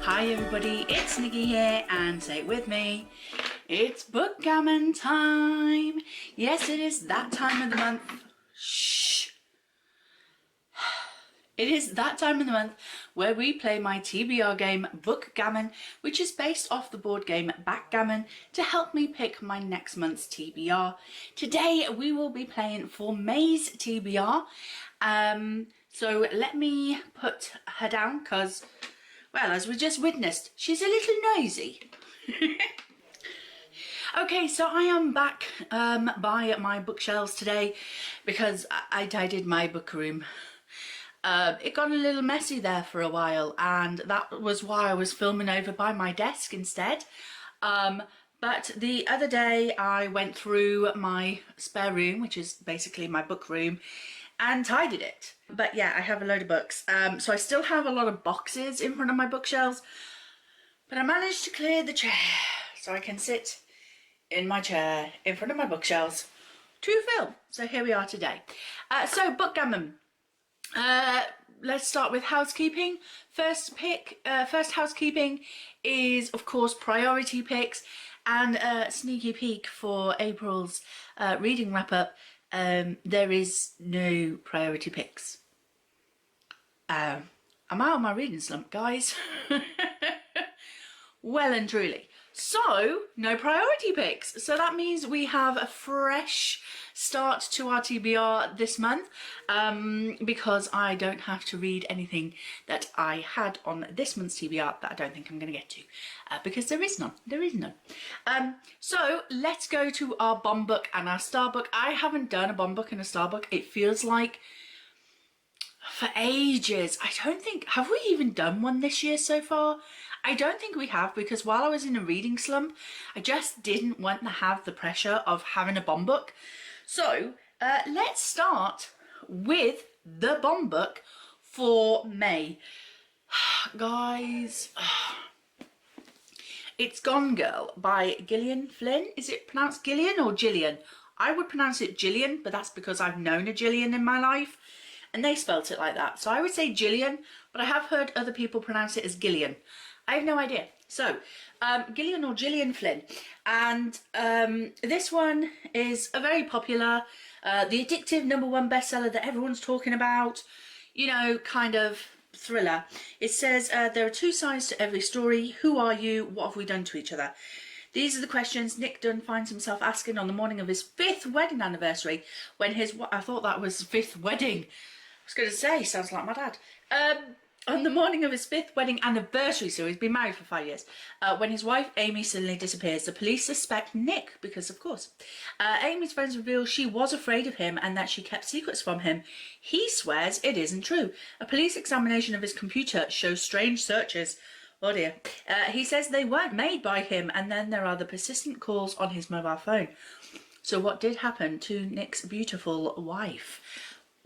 Hi everybody, it's Nikki here, and say it with me, it's Bookgammon time. Yes, it is that time of the month. Shh. It is that time of the month where we play my TBR game Bookgammon, which is based off the board game Backgammon, to help me pick my next month's TBR. Today we will be playing for May's TBR. So let me put her down because, well, as we just witnessed, she's a little noisy. Okay, so I am back by my bookshelves today because I tidied my book room. It got a little messy there for a while, and that was why I was filming over by my desk instead. But the other day I went through my spare room, which is basically my book room, and tidied it. But yeah, I have a load of books. So I still have a lot of boxes in front of my bookshelves, but I managed to clear the chair so I can sit in my chair in front of my bookshelves to film. So here we are today. So Bookgammon. Let's start with housekeeping. First housekeeping is, of course, priority picks, and a sneaky peek for April's reading wrap-up. There is no priority picks. I'm out of my reading slump, guys. Well and truly. So, no priority picks. So that means we have a fresh start to our TBR this month, because I don't have to read anything that I had on this month's TBR that I don't think I'm going to get to, because there is none. There is none. So let's go to our bomb book and our star book. I haven't done a bomb book and a star book. It feels like for ages. I don't think, have we even done one this year so far? I don't think we have, because while I was in a reading slump, I just didn't want to have the pressure of having a bomb book. So let's start with the bomb book for May. Guys, it's Gone Girl by Gillian Flynn. Is it pronounced Gillian or Gillian? I would pronounce it Gillian, but that's because I've known a Gillian in my life and they spelt it like that. So I would say Gillian, but I have heard other people pronounce it as Gillian. I have no idea. So, Gillian or Gillian Flynn. And this one is a very popular, the addictive #1 bestseller that everyone's talking about, you know, kind of thriller. It says, there are two sides to every story. Who are you? What have we done to each other? These are the questions Nick Dunn finds himself asking on the morning of his 5th wedding anniversary, when I thought that was 5th wedding. I was going to say, sounds like my dad. On the morning of his 5th wedding anniversary, so he's been married for 5 years, when his wife Amy suddenly disappears. The police suspect Nick, because of course. Amy's friends reveal she was afraid of him and that she kept secrets from him. He swears it isn't true. A police examination of his computer shows strange searches. Oh dear. He says they weren't made by him, and then there are the persistent calls on his mobile phone. So what did happen to Nick's beautiful wife?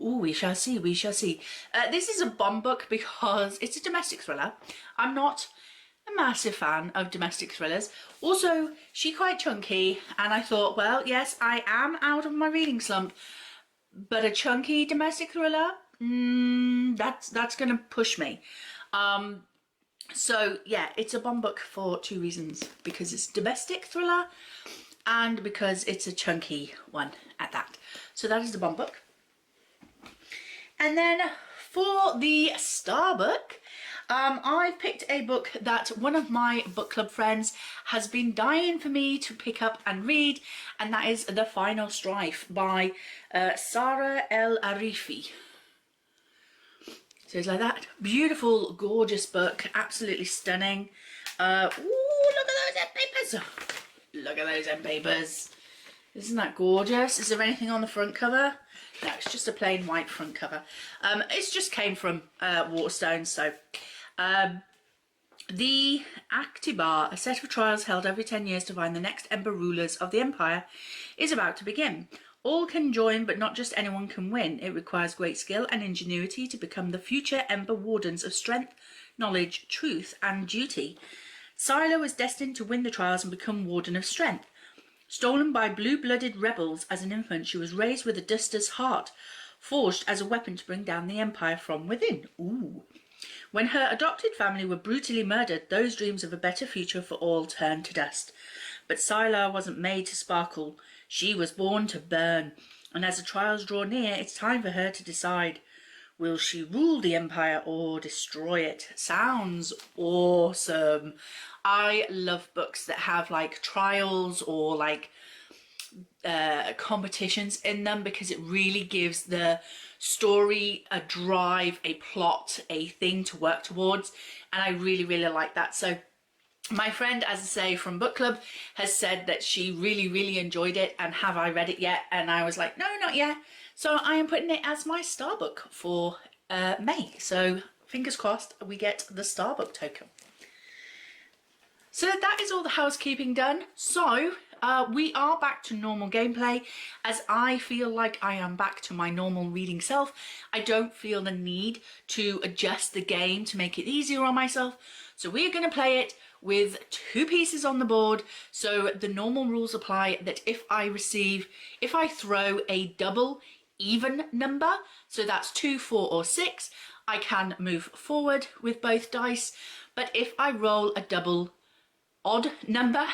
Ooh, we shall see, we shall see. This is a bomb book because it's a domestic thriller. I'm not a massive fan of domestic thrillers. Also, she's quite chunky, and I thought, well, yes, I am out of my reading slump, but a chunky domestic thriller, that's going to push me. So, yeah, it's a bomb book for 2 reasons. Because it's a domestic thriller, and because it's a chunky one at that. So that is the bomb book. And then for the star book, I've picked a book that one of my book club friends has been dying for me to pick up and read, and that is The Final Strife by Sarah El Arifi. So it's like that. Beautiful, gorgeous book, absolutely stunning. Ooh, look at those end papers. Look at those end papers. Isn't that gorgeous? Is there anything on the front cover? No, it's just a plain white front cover. It just came from Waterstones. So, the Aktibar, a set of trials held every 10 years to find the next Ember rulers of the Empire, is about to begin. All can join, but not just anyone can win. It requires great skill and ingenuity to become the future Ember Wardens of strength, knowledge, truth, and duty. Silo is destined to win the trials and become Warden of Strength. Stolen by blue-blooded rebels as an infant, she was raised with a duster's heart, forged as a weapon to bring down the Empire from within. Ooh. When her adopted family were brutally murdered, those dreams of a better future for all turned to dust. But Scylla wasn't made to sparkle. She was born to burn. And as the trials draw near, it's time for her to decide. Will she rule the empire or destroy it? Sounds awesome. I love books that have like trials or like competitions in them, because it really gives the story a drive, a plot, a thing to work towards, and I really like that. So my friend, as I say, from book club has said that she really enjoyed it. And have I read it yet? And I was like, no, not yet. So I am putting it as my star book for May. So fingers crossed we get the star book token. So that is all the housekeeping done. So we are back to normal gameplay, as I feel like I am back to my normal reading self. I don't feel the need to adjust the game to make it easier on myself. So we are going to play it with 2 pieces on the board. So the normal rules apply, that if I throw a double even number, so that's 2, 4 or 6, I can move forward with both dice. But if I roll a double odd number,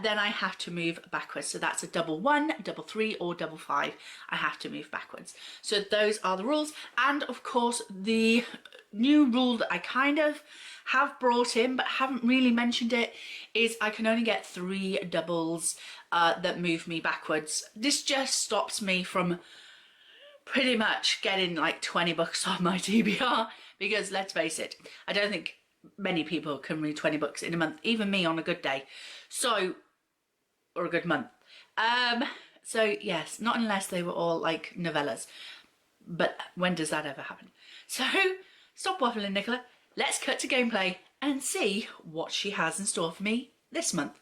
then I have to move backwards. So that's a double 1, double 3 or double 5. I have to move backwards. So those are the rules. And of course, the new rule that I kind of have brought in but haven't really mentioned it is I can only get 3 doubles that move me backwards. This just stops me from pretty much getting like 20 books on my TBR, because let's face it, I don't think many people can read 20 books in a month, even me on a good day, so, or a good month. So yes, not unless they were all like novellas, but when does that ever happen? So stop waffling, Nicola. Let's cut to gameplay and see what she has in store for me this month.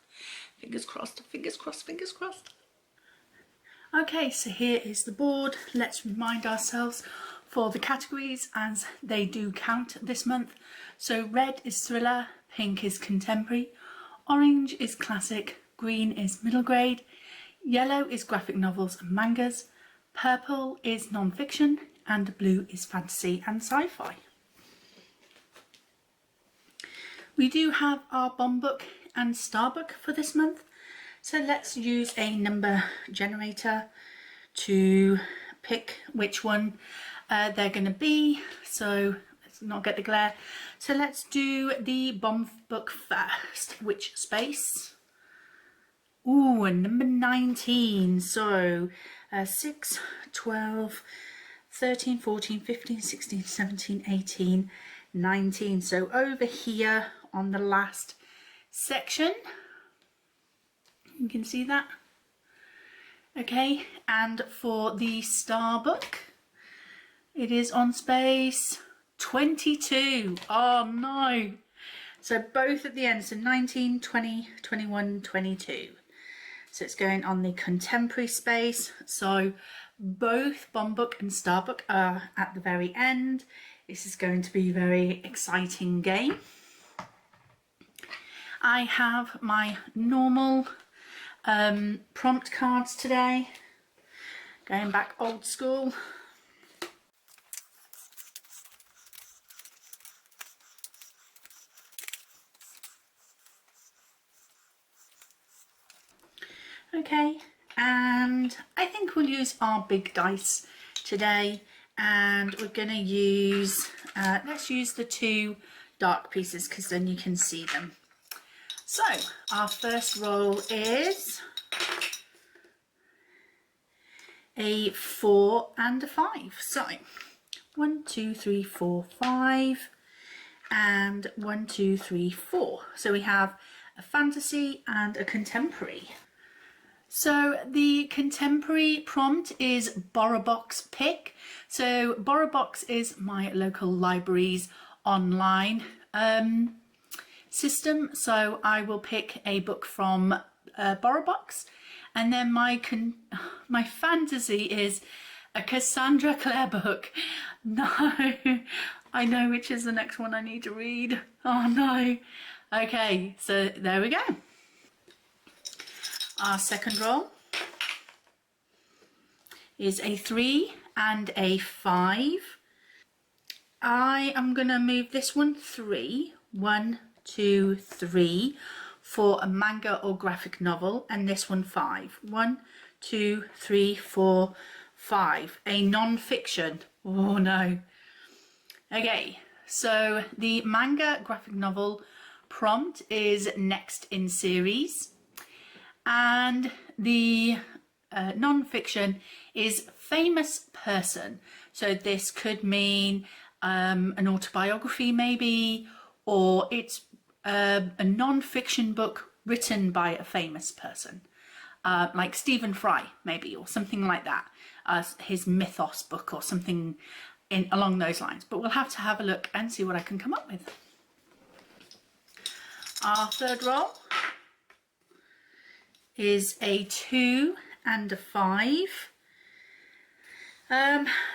Fingers crossed, fingers crossed, fingers crossed. Okay, so here is the board. Let's remind ourselves for the categories, as they do count this month. So red is thriller, pink is contemporary, orange is classic, green is middle grade, yellow is graphic novels and mangas, purple is non-fiction, and blue is fantasy and sci-fi. We do have our bomb book and star book for this month. So let's use a number generator to pick which one they're going to be. So let's not get the glare. So let's do the bomb book first. Which space? Ooh, number 19. So 6, 12, 13, 14, 15, 16, 17, 18, 19. So over here on the last section. You can see that. Okay, and for the star book, it is on space 22. Oh no. So both at the end, so 19, 20, 21, 22. So it's going on the contemporary space. So both bomb book and star book are at the very end. This is going to be a very exciting game. I have my normal prompt cards today, going back old school. Okay, and I think we'll use our big dice today, and we're going to use, let's use the 2 dark pieces, because then you can see them. So our first roll is a 4 and a 5. So 1, 2, 3, 4, 5, and 1, 2, 3, 4. So we have a fantasy and a contemporary. So the contemporary prompt is Borrow Box Pick. So Borrow Box is my local library's online system. So I will pick a book from Borrow Box, and then my fantasy is a Cassandra Clare book. No, I know which is the next one I need to read. Oh no. Okay, so there we go. Our second roll is a 3 and a 5. I am going to move this one 3, 1, 2, 3 for a manga or graphic novel, and this one 5. 1, 2, 3, 4, 5. A non-fiction. Oh no. Okay, so the manga graphic novel prompt is next in series, and the non-fiction is famous person. So this could mean an autobiography maybe, or it's a non-fiction book written by a famous person, like Stephen Fry maybe, or something like that, his mythos book or something along those lines. But we'll have to have a look and see what I can come up with. Our third roll is a 2 and a 5.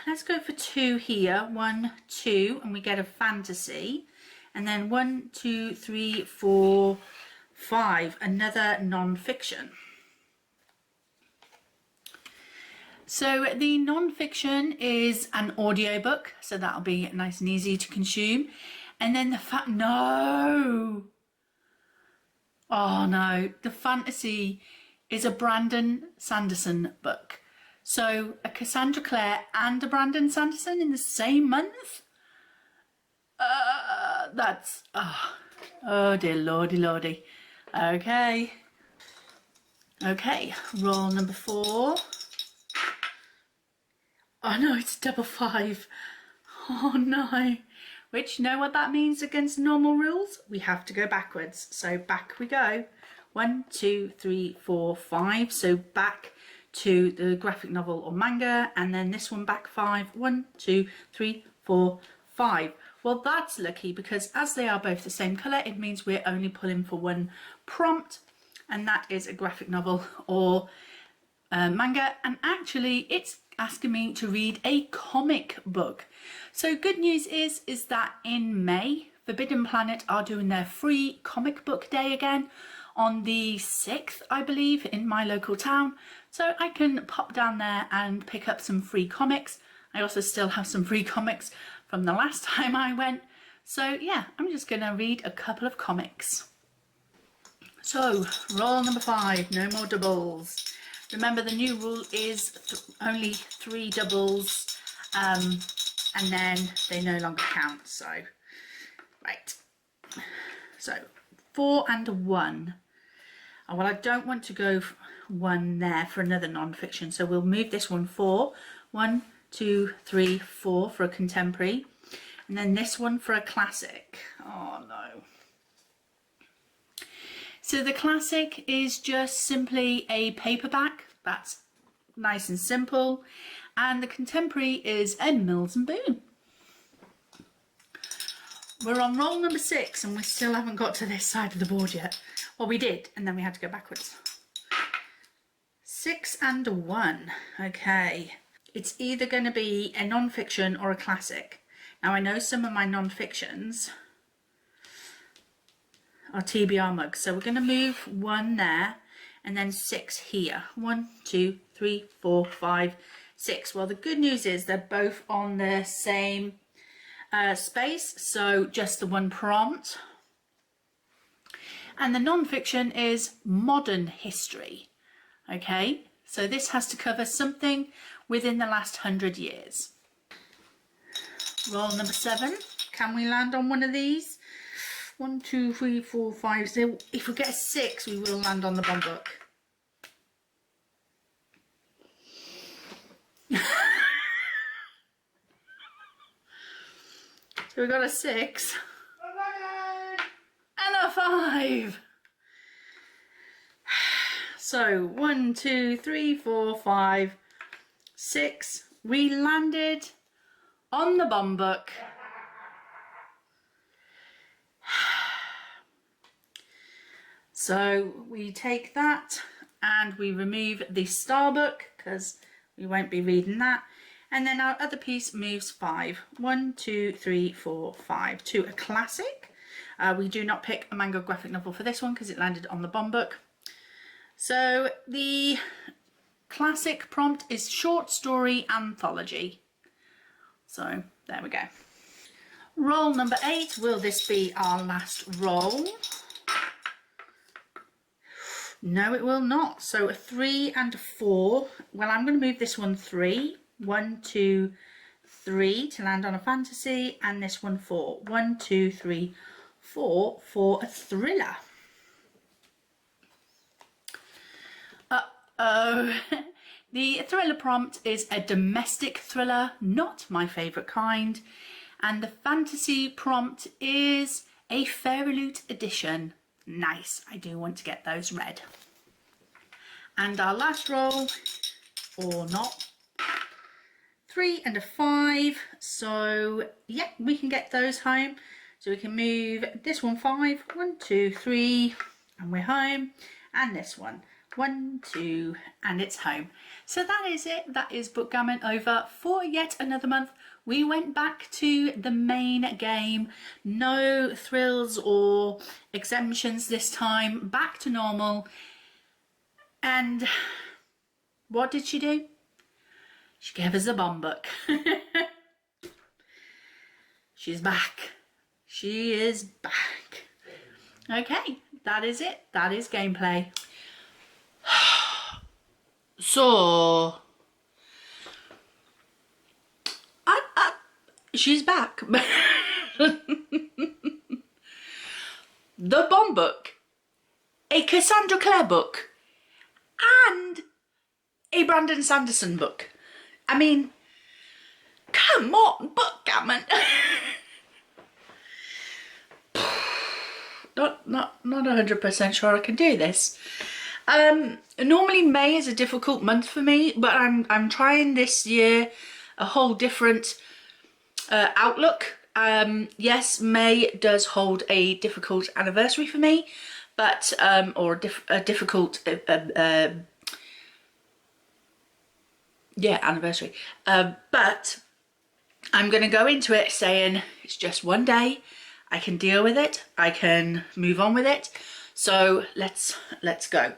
Let's go for 2 here. 1, 2, and we get a fantasy. And then 1, 2, 3, 4, 5, another non-fiction. So the non-fiction is an audiobook, so that'll be nice and easy to consume. And then the the fantasy is a Brandon Sanderson book. So a Cassandra Clare and a Brandon Sanderson in the same month? Oh dear lordy lordy. Okay, roll number 4. Oh no, it's double 5. Oh no. Which, you know what that means against normal rules? We have to go backwards. So back we go. 1, 2, 3, 4, 5. So back to the graphic novel or manga, and then this one back 5. 1, 2, 3, 4, 5. Well, that's lucky, because as they are both the same colour, it means we're only pulling for one prompt, and that is a graphic novel or manga. And actually it's asking me to read a comic book. So good news is that in May, Forbidden Planet are doing their free comic book day again on the 6th, I believe, in my local town. So I can pop down there and pick up some free comics. I also still have some free comics from the last time I went. So yeah, I'm just going to read a couple of comics. So roll number 5, no more doubles. Remember, the new rule is only 3 doubles, and then they no longer count. So, right. So 4 and 1. Oh, well, I don't want to go 1 there for another non-fiction, so we'll move this one 4. 1, 2, 3, 4 for a contemporary, and then this one for a classic. Oh no. So the classic is just simply a paperback. That's nice and simple. And the contemporary is a Mills and Boon. We're on roll number 6, and we still haven't got to this side of the board yet. Well, we did, and then we had to go backwards. 6 and a 1. Okay. It's either going to be a non-fiction or a classic. Now, I know some of my non-fictions are TBR mugs, so we're going to move 1 there and then 6 here. 1, 2, 3, 4, 5, 6. Well, the good news is they're both on the same space, so just the one prompt. And the non-fiction is modern history. Okay, so this has to cover something within the last 100 years. Roll number 7. Can we land on one of these? 1, 2, 3, 4, 5. So if we get a 6, we will land on the bomb book. So we got a 6 and a 5. So 1, 2, 3, 4, 5, 6. We landed on the bomb book. So we take that and we remove the star book because we won't be reading that. And then our other piece moves 5. 1, 2, 3, 4, 5 to a classic. We do not pick a manga graphic novel for this one because it landed on the bomb book. So the classic prompt is short story anthology. So there we go. Roll number 8. Will this be our last roll? No, it will not. So a 3 and a 4. Well, I'm going to move this one 3. 1, 2, 3 to land on a fantasy, and this one 4. 1, 2, 3, 4 for a thriller. Uh-oh. The thriller prompt is a domestic thriller, not my favourite kind. And the fantasy prompt is a Fairy Loot edition. Nice, I do want to get those read. And our last roll, or not, 3 and a 5. So yeah, we can get those home. So we can move this one 5, 1, 2, 3, and we're home. And this one 1, 2, and it's home. So that is it. That is Bookgammon over for yet another month. We went back to the main game. No thrills or exemptions this time. Back to normal. And what did she do? She gave us a bomb book. She's back. She is back. Okay, that is it. That is gameplay. So, she's back. The bomb book, a Cassandra Clare book, and a Brandon Sanderson book. I mean, come on, Bookgammon. Not 100% sure I can do this. Normally May is a difficult month for me, but I'm trying this year a whole different outlook. Yes, May does hold a difficult anniversary for me, but or a difficult yeah, anniversary. But I'm going to go into it saying it's just one day. I can deal with it. I can move on with it. So let's go.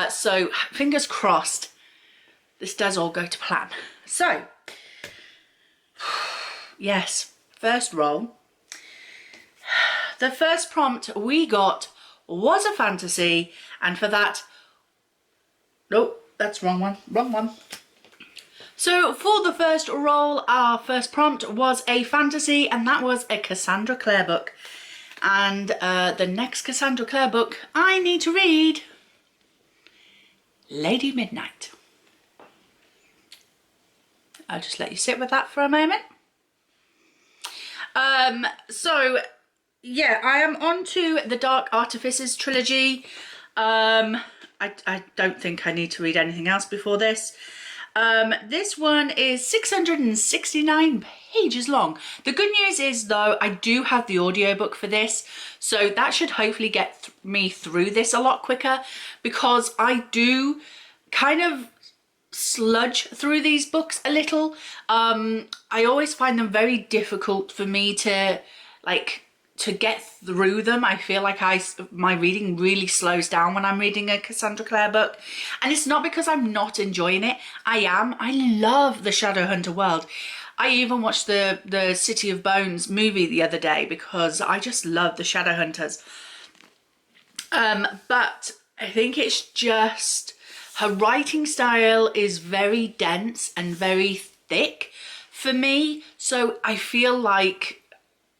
So fingers crossed this does all go to plan. So yes, first roll. The first prompt we got was a fantasy, and for that, nope, that's wrong one. So for the first roll, our first prompt was a fantasy, and that was a Cassandra Clare book. And the next Cassandra Clare book I need to read, Lady Midnight. I'll just let you sit with that for a moment. So yeah, I am on to the Dark Artifices trilogy. I don't think I need to read anything else before this. This one is 669 pages long. The good news is though, I do have the audiobook for this, so that should hopefully get me through this a lot quicker, because I do kind of sludge through these books a little. I always find them very difficult for me to get through them. I feel like my reading really slows down when I'm reading a Cassandra Clare book, and it's not because I'm not enjoying it. I love the Shadowhunter world. I even watched the City of Bones movie the other day because I just love the Shadowhunters. But I think it's just her writing style is very dense and very thick for me, so I feel like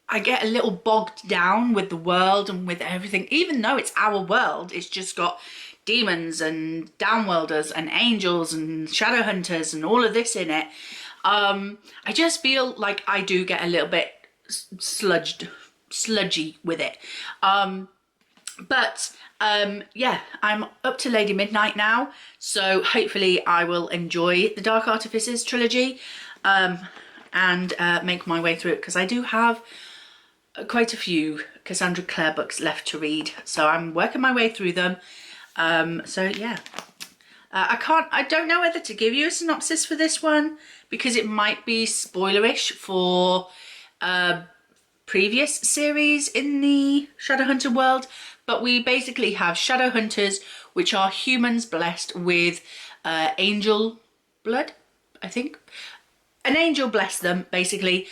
I get a little bogged down with the world and with everything. Even though it's our world, it's just got demons and downworlders and angels and shadow hunters and all of this in it. I just feel like I do get a little bit sludgy with it. Yeah, I'm up to Lady Midnight now, so hopefully I will enjoy the Dark Artifices trilogy and make my way through it, because I do have quite a few Cassandra Clare books left to read, so I'm working my way through them. So yeah, I don't know whether to give you a synopsis for this one, because it might be spoilerish for previous series in the Shadowhunter world, but we basically have Shadowhunters, which are humans blessed with angel blood, I think. an angel blessed them, basically,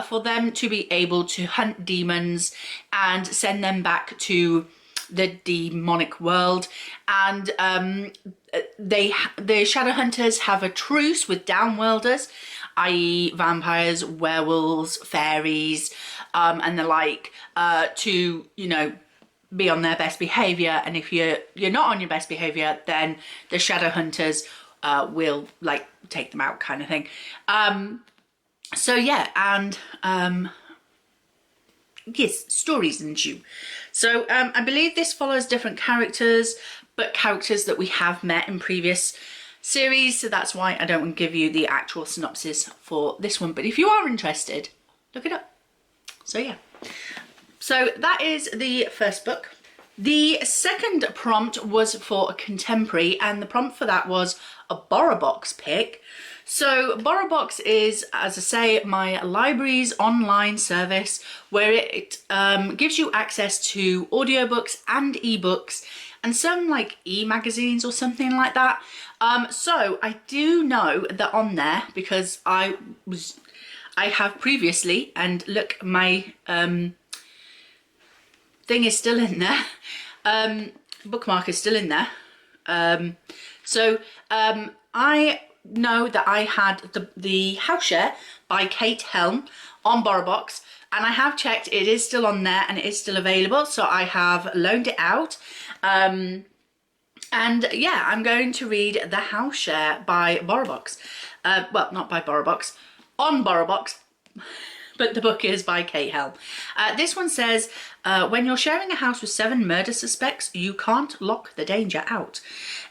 for them to be able to hunt demons and send them back to the demonic world. And the shadow hunters have a truce with downworlders, i.e. vampires, werewolves, fairies, and the like, to, you know, be on their best behavior. And if you're not on your best behavior, then the shadow hunters will like take them out, kind of thing. So yeah, and yes, stories ensue. So I believe this follows different characters, but characters that we have met in previous series, so that's why I don't want to give you the actual synopsis for this one. But if you are interested, look it up. So yeah, so that is the first book. The second prompt was for a contemporary, and the prompt for that was a BorrowBox pick. So BorrowBox is, as I say, my library's online service where it gives you access to audiobooks and ebooks and some like e-magazines or something like that. So I do know that on there, because I have previously, and look, my thing is still in there, bookmark is still in there. So I know that I had the House Share by Kate Helm on BorrowBox, and I have checked, it is still on there and it is still available, so I have loaned it out. And yeah, I'm going to read The House Share by BorrowBox. Well, not by BorrowBox, on BorrowBox, but the book is by Kate Helm. This one says, when you're sharing a house with 7 murder suspects, you can't lock the danger out.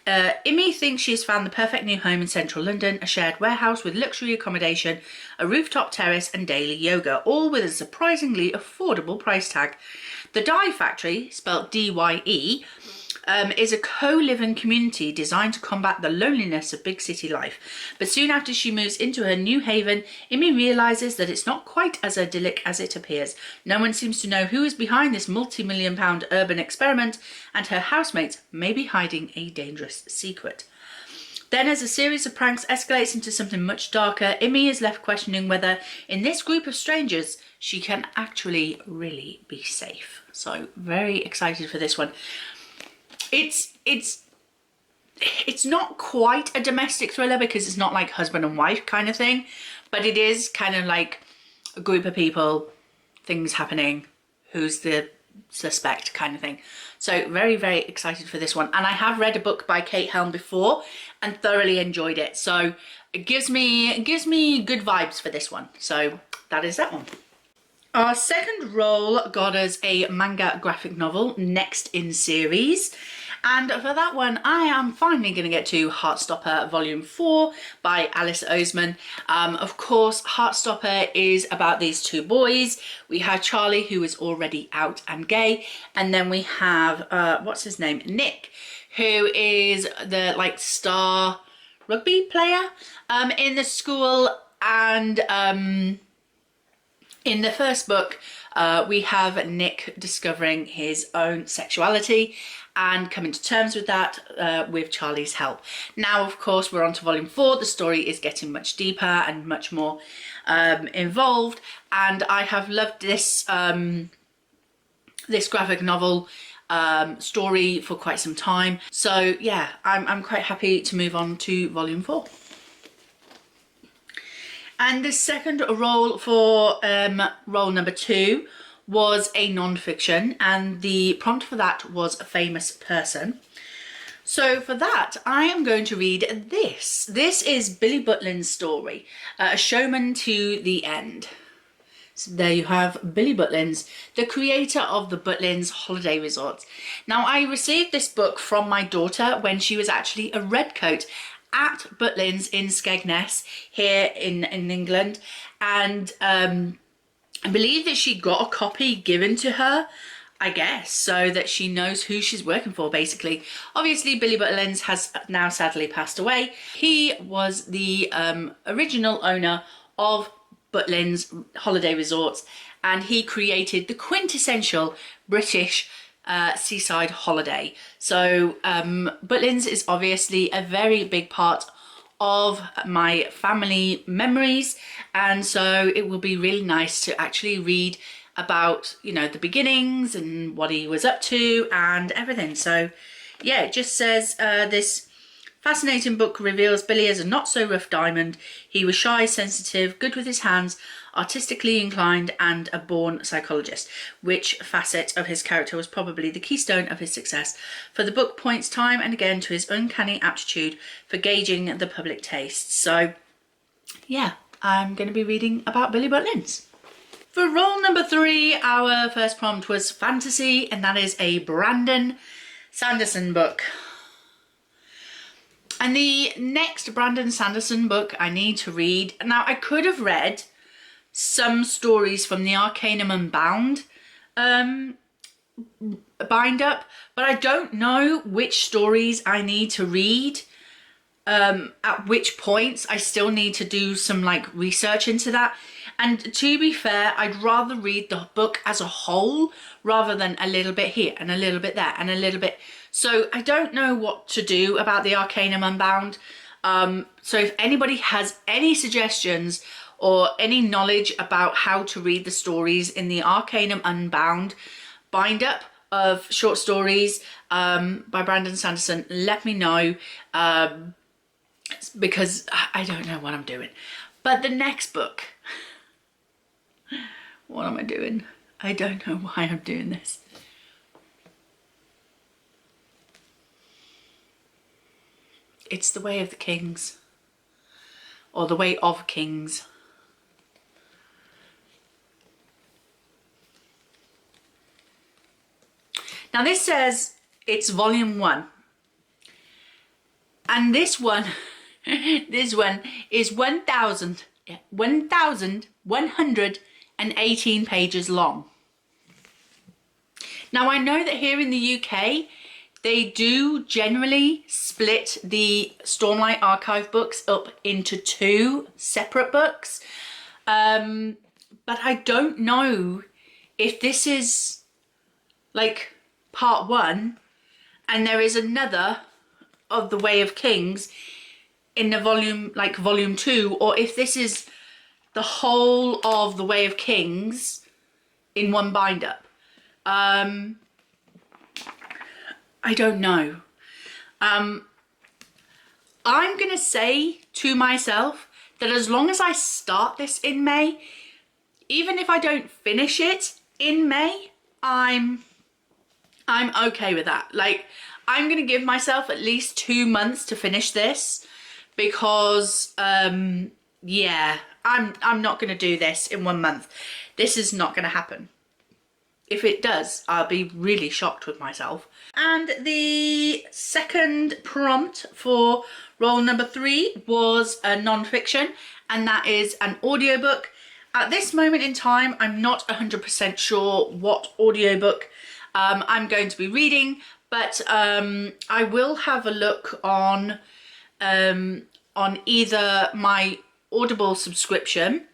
Imi thinks she's found the perfect new home in central London, a shared warehouse with luxury accommodation, a rooftop terrace and daily yoga, all with a surprisingly affordable price tag. The Dye Factory, spelled D-Y-E, is a co-living community designed to combat the loneliness of big city life. But soon after she moves into her new haven, Imi realises that it's not quite as idyllic as it appears. No one seems to know who is behind this multi-million-pound urban experiment, and her housemates may be hiding a dangerous secret. Then, as a series of pranks escalates into something much darker, Imi is left questioning whether, in this group of strangers, she can actually really be safe. So, very excited for this one. It's not quite a domestic thriller because it's not like husband and wife kind of thing, but it is kind of like a group of people, things happening, who's the suspect kind of thing. So very, very excited for this one. And I have read a book by Kate Helm before and thoroughly enjoyed it. So it gives me good vibes for this one. So that is that one. Our second roll got us a manga graphic novel, next in series. And for that one, I am finally going to get to Heartstopper Volume 4 by Alice Oseman. Of course, Heartstopper is about these 2 boys. We have Charlie, who is already out and gay. And then we have, what's his name? Nick, who is the like star rugby player in the school. And in the first book, we have Nick discovering his own sexuality and coming to terms with that with Charlie's help. Now, of course, we're on to Volume 4. The story is getting much deeper and much more involved, and I have loved this this graphic novel story for quite some time. So yeah, I'm quite happy to move on to Volume 4. And the second role for role number 2 was a non-fiction, and the prompt for that was a famous person. So for that, I am going to read this. This is Billy Butlin's story, A Showman to the End. So there you have Billy Butlins, the creator of the Butlins Holiday Resorts. Now, I received this book from my daughter when she was actually a redcoat at Butlins in Skegness here in England, and I believe that she got a copy given to her, I guess, so that she knows who she's working for, basically. Obviously, Billy Butlins has now sadly passed away. He was the original owner of Butlins Holiday Resorts, and he created the quintessential British seaside holiday. So Butlins is obviously a very big part of my family memories, and so it will be really nice to actually read about, you know, the beginnings and what he was up to and everything. So yeah, it just says this fascinating book reveals Billy as a not-so-rough diamond. He was shy, sensitive, good with his hands, artistically inclined, and a born psychologist. Which facet of his character was probably the keystone of his success? For the book points time and again to his uncanny aptitude for gauging the public taste. So yeah, I'm going to be reading about Billy Butlins. For role number 3, our first prompt was fantasy, and that is a Brandon Sanderson book. And the next Brandon Sanderson book I need to read. Now, I could have read some stories from the Arcanum Unbound bind up, but I don't know which stories I need to read at which points. I still need to do some like research into that. And to be fair, I'd rather read the book as a whole rather than a little bit here and a little bit there and a little bit. So I don't know what to do about the Arcanum Unbound. So if anybody has any suggestions or any knowledge about how to read the stories in the Arcanum Unbound bind up of short stories by Brandon Sanderson, let me know, because I don't know what I'm doing. But the next book, what am I doing? I don't know why I'm doing this. It's The Way of the Kings, or The Way of Kings. Now this says it's volume 1. And this one is 1,118 pages long. Now I know that here in the UK, they do generally split the Stormlight Archive books up into 2 separate books. But I don't know if this is like part 1 and there is another of The Way of Kings in the volume, like volume 2, or if this is the whole of The Way of Kings in one bind up. I don't know. I'm gonna say to myself that as long as I start this in May, even if I don't finish it in May, I'm okay with that. Like, I'm gonna give myself at least 2 months to finish this, because yeah, I'm not gonna do this in 1 month. This is not gonna happen. If it does, I'll be really shocked with myself. And the second prompt for role number 3 was a non-fiction, and that is an audiobook. At this moment in time, I'm not 100% sure what audiobook I'm going to be reading, but I will have a look on either my Audible subscription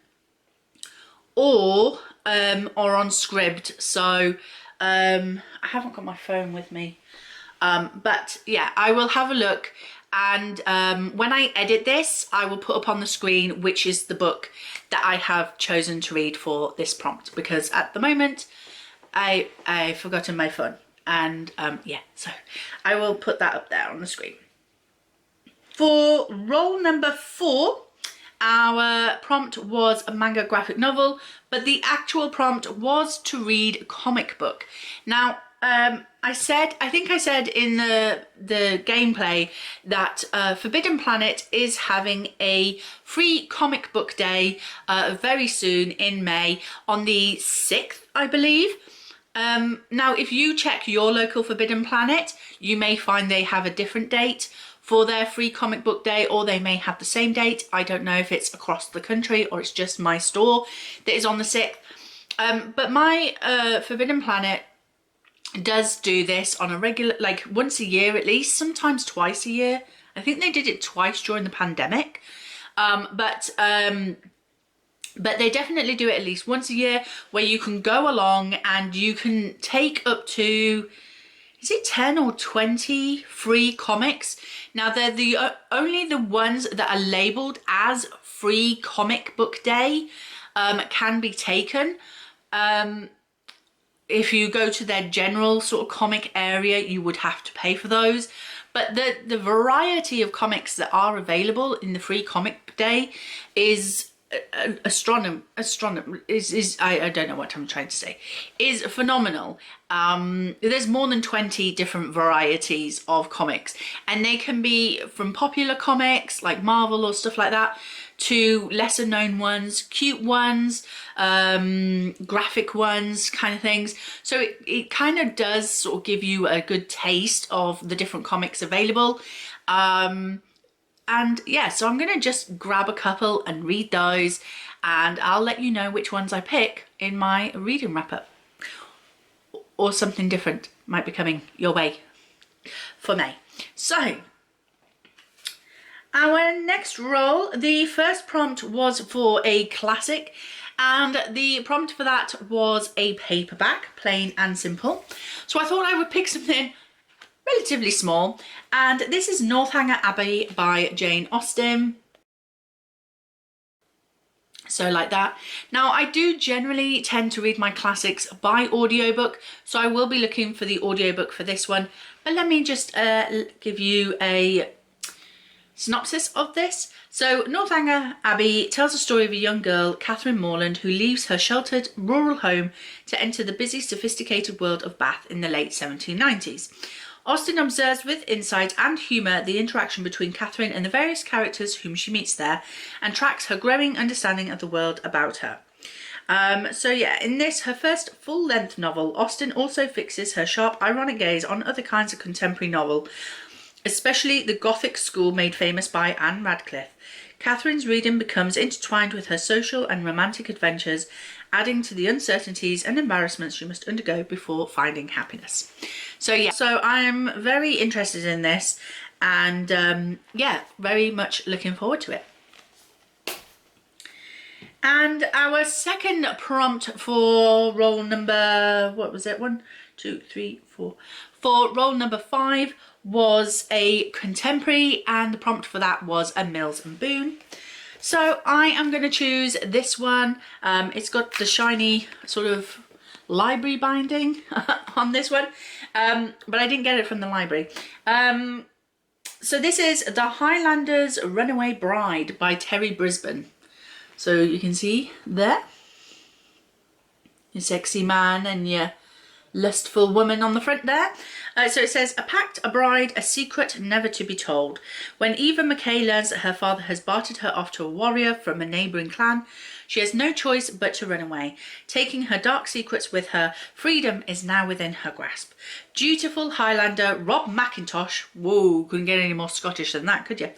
or on Scribd. So I haven't got my phone with me, but yeah, I will have a look, and when I edit this, I will put up on the screen which is the book that I have chosen to read for this prompt, because at the moment I've forgotten my phone, and yeah, so I will put that up there on the screen. For role number 4, our prompt was a manga graphic novel, but the actual prompt was to read a comic book. Now, I think I said in the gameplay that Forbidden Planet is having a free comic book day very soon in May, on the 6th, I believe. Now, if you check your local Forbidden Planet, you may find they have a different date for their free comic book day, or they may have the same date. I don't know if it's across the country or it's just my store that is on the 6th. But my Forbidden Planet does do this on a regular, like once a year at least, sometimes twice a year. I think they did it twice during the pandemic. But they definitely do it at least once a year, where you can go along and you can take up to is it 10 or 20 free comics. Now they're only the ones that are labelled as free comic book day can be taken. If you go to their general sort of comic area, you would have to pay for those. But the variety of comics that are available in the free comic day is I don't know what I'm trying to say, is phenomenal. There's more than 20 different varieties of comics, and they can be from popular comics like Marvel or stuff like that to lesser known ones, cute ones, graphic ones, kind of things. So it kind of does sort of give you a good taste of the different comics available. And yeah, so I'm going to just grab a couple and read those, and I'll let you know which ones I pick in my reading wrap up. Or something different might be coming your way for May. So, our next roll, the first prompt was for a classic, and the prompt for that was a paperback, plain and simple. So I thought I would pick something relatively small, and this is Northanger Abbey by Jane Austen. So like that. Now I do generally tend to read my classics by audiobook, so I will be looking for the audiobook for this one, but let me just give you a synopsis of this. So Northanger Abbey tells the story of a young girl, Catherine Morland, who leaves her sheltered rural home to enter the busy, sophisticated world of Bath in the late 1790s. Austen observes with insight and humour the interaction between Catherine and the various characters whom she meets there, and tracks her growing understanding of the world about her. So yeah, in this, her first full-length novel, Austen also fixes her sharp, ironic gaze on other kinds of contemporary novel, especially the Gothic school made famous by Anne Radcliffe. Catherine's reading becomes intertwined with her social and romantic adventures, adding to the uncertainties and embarrassments she must undergo before finding happiness. So yeah, so I'm very interested in this, and yeah, very much looking forward to it. And our second prompt for roll number, what was it? 1, 2, 3, 4. For roll number 5 was a contemporary, and the prompt for that was a Mills and Boon. So I am going to choose this one. It's got the shiny sort of library binding on this one, but I didn't get it from the library. So this is The Highlander's Runaway Bride by Terry Brisbane. So you can see there, your sexy man and your lustful woman on the front there. So it says, a pact, a bride, a secret never to be told. When Eva Mackay learns that her father has bartered her off to a warrior from a neighbouring clan, she has no choice but to run away. Taking her dark secrets with her, freedom is now within her grasp. Dutiful Highlander Rob McIntosh, whoa, couldn't get any more Scottish than that, could you?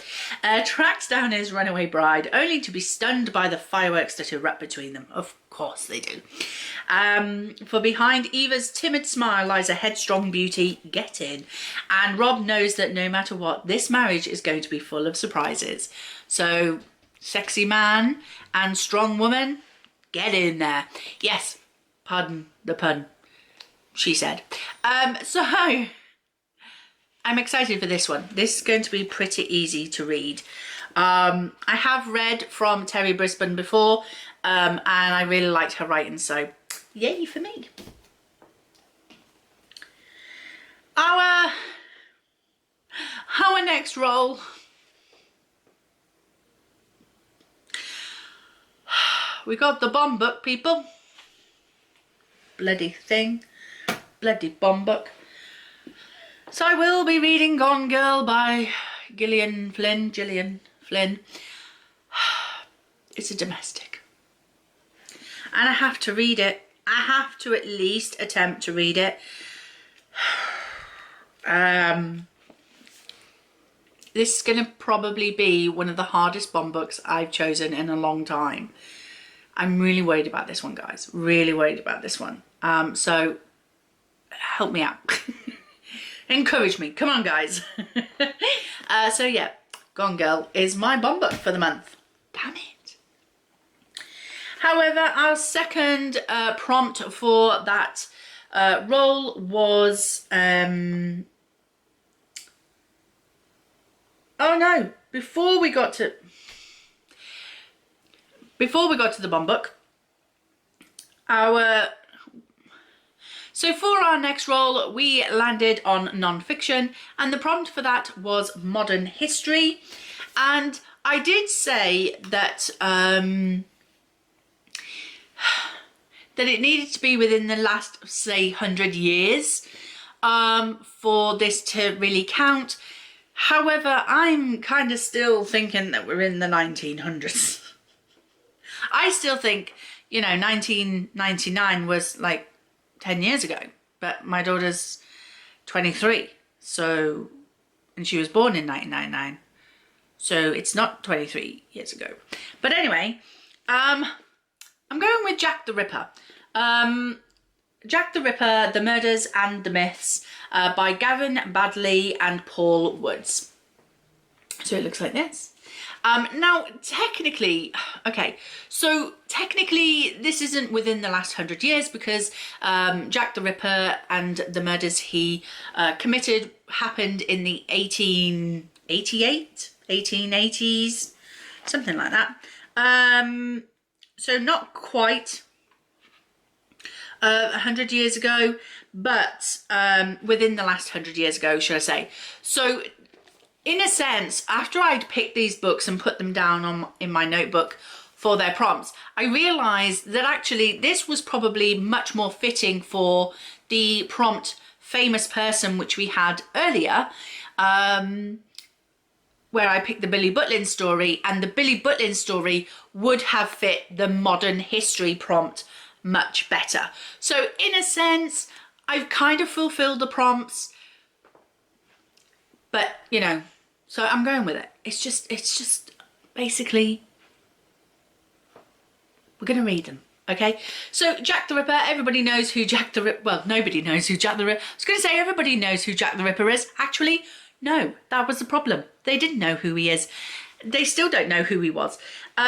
Tracks down his runaway bride, only to be stunned by the fireworks that erupt between them. Of course they do. For behind Eva's timid smile lies a headstrong beauty, get in. And Rob knows that no matter what, this marriage is going to be full of surprises. So, sexy man and strong woman, get in there. Yes, pardon the pun, she said. So, I'm excited for this one. This is going to be pretty easy to read. I have read from Terry Brisbane before, and I really liked her writing, so yay for me. Our next roll, we got the bomb book, people. Bloody thing, bloody bomb book. So I will be reading Gone Girl by Gillian Flynn. It's a domestic, and I have to read it. I have to at least attempt to read it. This is going to probably be one of the hardest bomb books I've chosen in a long time. I'm really worried about this one, guys. Really worried about this one. So help me out. Encourage me. Come on, guys. So yeah, Gone Girl is my bomb book for the month. Damn it. However, our second prompt for that role was, oh no, before we got to the Bond book, so for our next role, we landed on non-fiction, and the prompt for that was modern history. And I did say that that it needed to be within the last, say, 100 years for this to really count. However, I'm kind of still thinking that we're in the 1900s. I still think, you know, 1999 was like 10 years ago, but my daughter's 23, so, and she was born in 1999, so it's not 23 years ago. But anyway, I'm going with Jack the Ripper. Jack the Ripper, The Murders and the Myths by Gavin Baddeley and Paul Woods. So it looks like this. Now, technically, okay, so technically this isn't within the last 100 years because Jack the Ripper and the murders he committed happened in the 1880s, something like that. So not quite 100 years ago, but within the last 100 years ago, should I say. So in a sense, after I'd picked these books and put them down in my notebook for their prompts, I realised that actually this was probably much more fitting for the prompt famous person which we had earlier, where I picked the Billy Butlin story, and the Billy Butlin story would have fit the modern history prompt much better. So in a sense, I've kind of fulfilled the prompts, but you know, so I'm going with it. It's just basically, we're gonna read them, okay? So Jack the Ripper, everybody knows who Jack the Ripper, well, nobody knows who Jack the Ripper, I was gonna say everybody knows who Jack the Ripper is. Actually, no, that was the problem. They didn't know who he is. They still don't know who he was.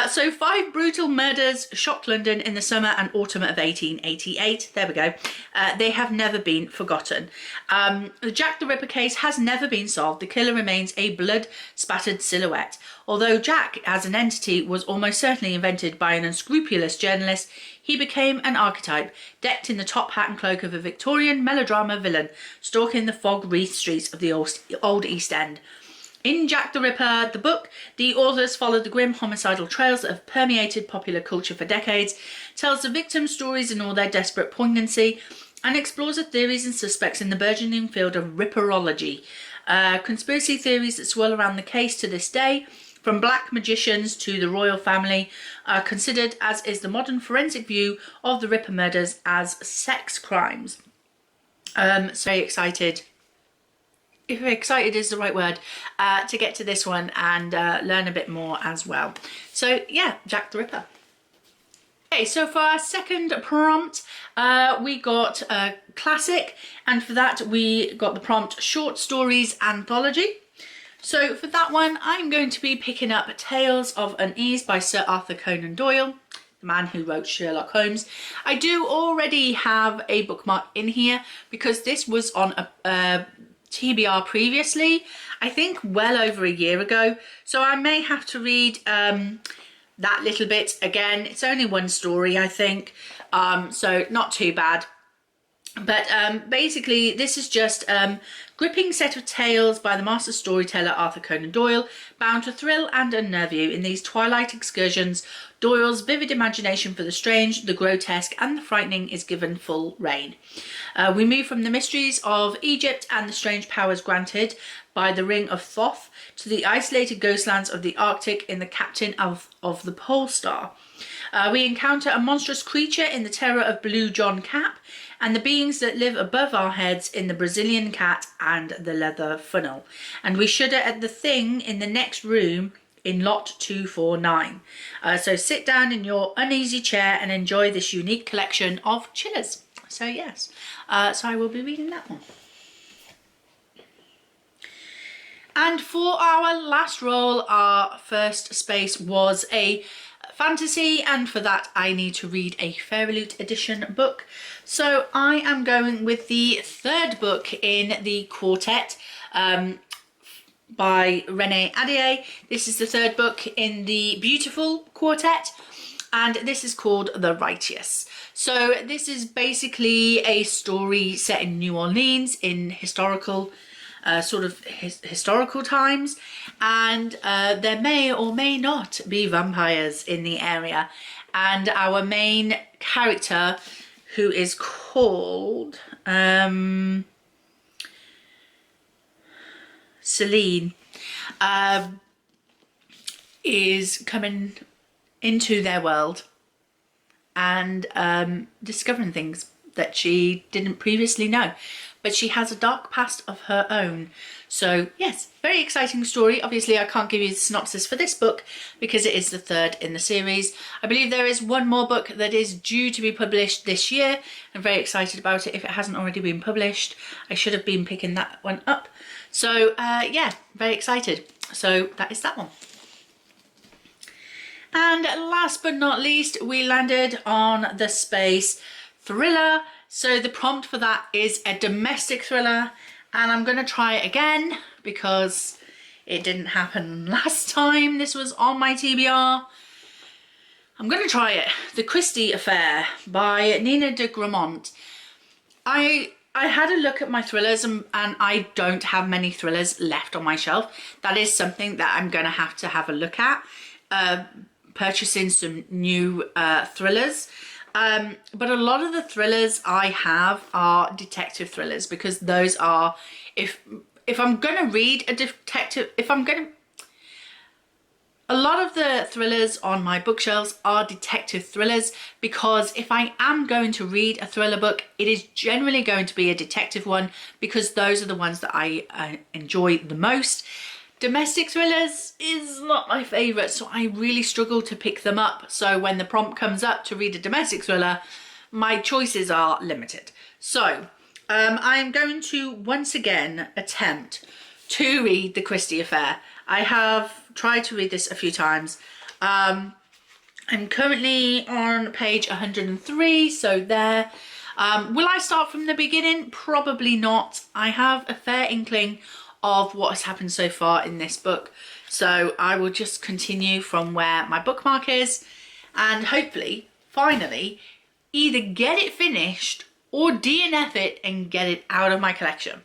So 5 brutal murders shocked London in the summer and autumn of 1888. There we go. They have never been forgotten. The Jack the Ripper case has never been solved. The killer remains a blood-spattered silhouette. Although Jack, as an entity, was almost certainly invented by an unscrupulous journalist, he became an archetype, decked in the top hat and cloak of a Victorian melodrama villain, stalking the fog-wreathed streets of the old East End. In Jack the Ripper, the book, the authors follow the grim homicidal trails that have permeated popular culture for decades, tells the victims' stories in all their desperate poignancy, and explores the theories and suspects in the burgeoning field of Ripperology. Conspiracy theories that swirl around the case to this day, from black magicians to the royal family, are considered, as is the modern forensic view of the Ripper murders, as sex crimes. So very excited. If excited is the right word, to get to this one and learn a bit more as well. So yeah, Jack the Ripper. Okay, so for our second prompt, we got a classic, and for that we got the prompt short stories anthology. So for that one, I'm going to be picking up Tales of Unease by Sir Arthur Conan Doyle, the man who wrote Sherlock Holmes. I do already have a bookmark in here because this was on a TBR previously, I think well over a year ago, so I may have to read that little bit again. It's only one story, I think, so not too bad. But basically this is just gripping set of tales by the master storyteller Arthur Conan Doyle, bound to thrill and unnerve you. In these twilight excursions, Doyle's vivid imagination for the strange, the grotesque and the frightening is given full rein. We move from the mysteries of Egypt and the strange powers granted by the Ring of Thoth to the isolated ghostlands of the Arctic in the Captain of the Pole Star. We encounter a monstrous creature in the terror of Blue John Cap, and the beings that live above our heads in the Brazilian cat and the leather funnel. And we shudder at the thing in the next room in lot 249. So sit down in your uneasy chair and enjoy this unique collection of chillers. So yes, so I will be reading that one. And for our last roll, our first space was a fantasy, and for that I need to read a Fairy Loot edition book. So I am going with the third book in the quartet by Renee Adier. This is the third book in the Beautiful quartet, and this is called The Righteous. So this is basically a story set in New Orleans in historical historical times, and there may or may not be vampires in the area, and our main character, who is called Celine, is coming into their world and discovering things that she didn't previously know. But she has a dark past of her own. So yes, very exciting story. Obviously I can't give you the synopsis for this book because it is the third in the series. I believe there is one more book that is due to be published this year. I'm very excited about it. If it hasn't already been published, I should have been picking that one up. So yeah, very excited. So that is that one. And last but not least, we landed on the space thriller. So the prompt for that is a domestic thriller, and I'm going to try it again because it didn't happen last time this was on my TBR. I'm going to try it. The Christie Affair by Nina de Gramont. I had a look at my thrillers and I don't have many thrillers left on my shelf. That is something that I'm going to have a look at. Purchasing some new thrillers. But a lot of the thrillers I have are detective thrillers, because those are, if I'm going to read a detective, a lot of the thrillers on my bookshelves are detective thrillers, because if I am going to read a thriller book, it is generally going to be a detective one, because those are the ones that I enjoy the most. Domestic thrillers is not my favourite, so I really struggle to pick them up. So when the prompt comes up to read a domestic thriller, my choices are limited. So I'm going to once again attempt to read The Christie Affair. I have tried to read this a few times. I'm currently on page 103, so there. Will I start from the beginning? Probably not. I have a fair inkling of what has happened so far in this book, so I will just continue from where my bookmark is, and hopefully finally either get it finished or DNF it and get it out of my collection.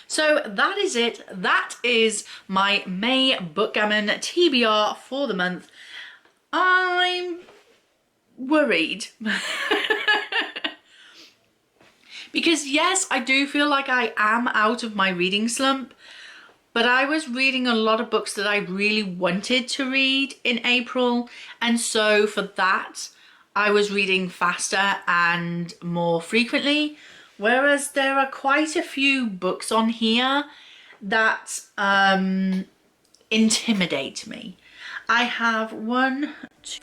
So that is it. That is my May Bookgammon TBR for the month. I'm worried because yes, I do feel like I am out of my reading slump. But I was reading a lot of books that I really wanted to read in April. And so for that, I was reading faster and more frequently. Whereas there are quite a few books on here that intimidate me. I have 1, 2,